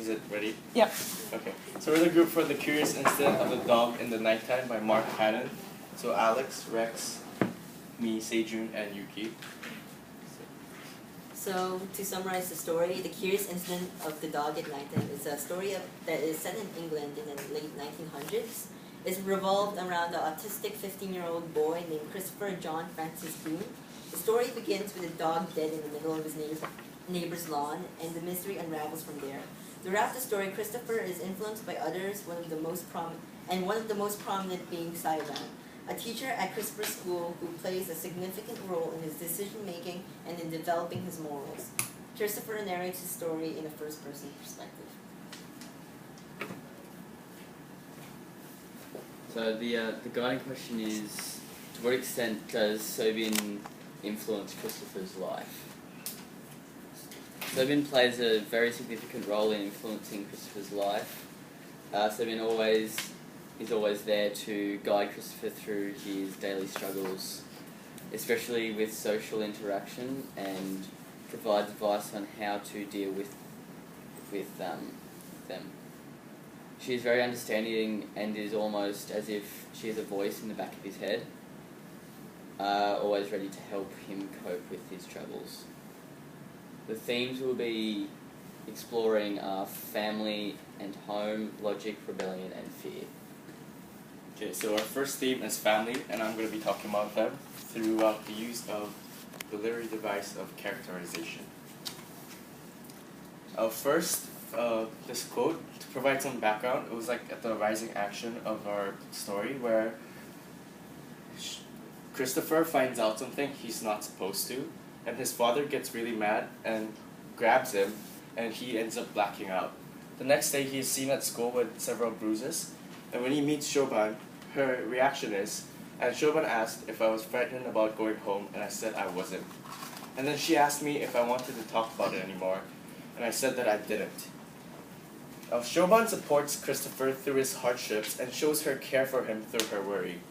Is it ready? Yep. Okay. So we're the group for The Curious Incident of the Dog in the Nighttime by Mark Haddon. So Alex, Rex, me, Sejun, and Yuki. So, to summarize the story, The Curious Incident of the Dog at Nighttime is a story that is set in England in the late 1900s. It's revolved around the autistic 15-year-old boy named Christopher John Francis Boone. The story begins with a dog dead in the middle of his neighbor's lawn, and the mystery unravels from there. Throughout the story, Christopher is influenced by others, one of the most prominent being Sivan, a teacher at Christopher's school who plays a significant role in his decision-making and in developing his morals. Christopher narrates his story in a first-person perspective. So the guiding question is, to what extent does Sobin influence Christopher's life? Sobin plays a very significant role in influencing Christopher's life. Sobin is always there to guide Christopher through his daily struggles, especially with social interaction, and provides advice on how to deal with them. She is very understanding and is almost as if she is a voice in the back of his head, always ready to help him cope with his troubles. The themes we'll be exploring are family and home, logic, rebellion, and fear. Okay, so our first theme is family, and I'm going to be talking about them throughout the use of the literary device of characterization. First, this quote, to provide some background, it was like at the rising action of our story where Christopher finds out something he's not supposed to, and his father gets really mad and grabs him, and he ends up blacking out. The next day he is seen at school with several bruises, and when he meets Shoban, her reaction is, and Shoban asked if I was frightened about going home, and I said I wasn't. And then she asked me if I wanted to talk about it anymore, and I said that I didn't. Now, Shoban supports Christopher through his hardships and shows her care for him through her worry.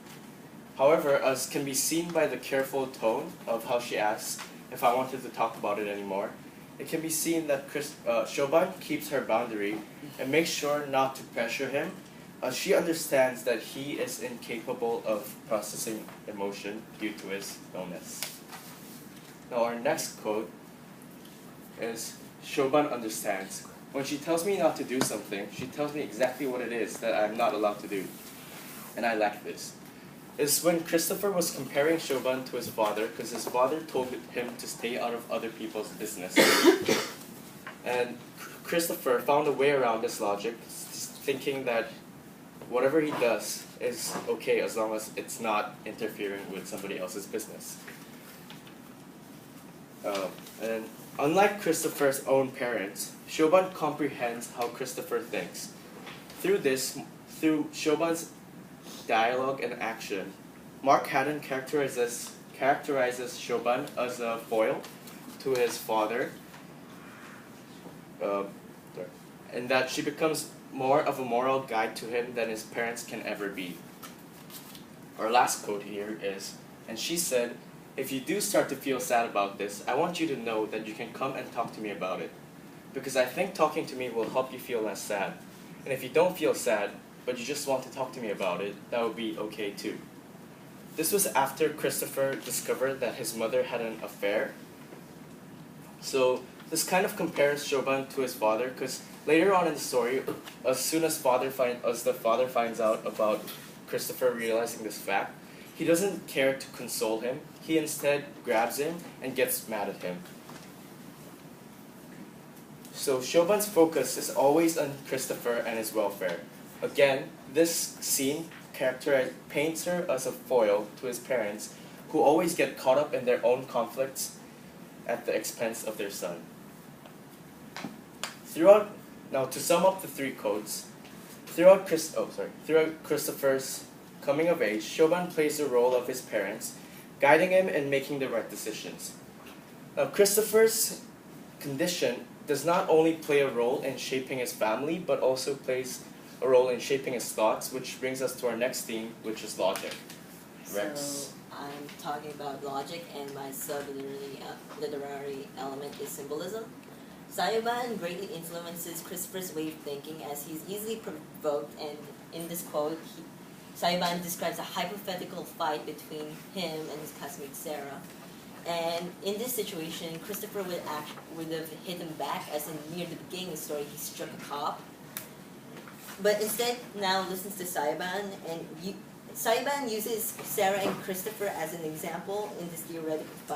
However, as can be seen by the careful tone of how she asks if I wanted to talk about it anymore, it can be seen that Shoban keeps her boundary and makes sure not to pressure him, as she understands that he is incapable of processing emotion due to his illness. Now our next quote is, Shoban understands. When she tells me not to do something, she tells me exactly what it is that I'm not allowed to do. And I lack this. It's when Christopher was comparing Shoban to his father, because his father told him to stay out of other people's business. And Christopher found a way around this logic, thinking that whatever he does is okay as long as it's not interfering with somebody else's business. And unlike Christopher's own parents, Shoban comprehends how Christopher thinks. Through Shoban's dialogue and action, Mark Haddon characterizes Shoban as a foil to his father, and that she becomes more of a moral guide to him than his parents can ever be. Our last quote here is, and she said, if you do start to feel sad about this, I want you to know that you can come and talk to me about it, because I think talking to me will help you feel less sad. And if you don't feel sad, but you just want to talk to me about it, that would be okay too. This was after Christopher discovered that his mother had an affair. So this kind of compares Shoban to his father, because later on in the story, as soon as the father finds out about Christopher realizing this fact, he doesn't care to console him. He instead grabs him and gets mad at him. So Shoban's focus is always on Christopher and his welfare. Again, this scene paints her as a foil to his parents, who always get caught up in their own conflicts at the expense of their son. Now to sum up the three quotes, throughout Christopher's coming of age, Shoban plays the role of his parents, guiding him and making the right decisions. Now Christopher's condition does not only play a role in shaping his family, but also plays a role in shaping his thoughts, which brings us to our next theme, which is logic. Rex? So I'm talking about logic, and my sub-literary element is symbolism. Sayuban greatly influences Christopher's way of thinking as he's easily provoked, and in this quote, Sayuban describes a hypothetical fight between him and his classmate Sarah. And in this situation, Christopher would have hit him back, as in near the beginning of the story, he struck a cop. But instead, now listens to Sayuban, and Sayuban uses Sarah and Christopher as an example in this theoretical fight.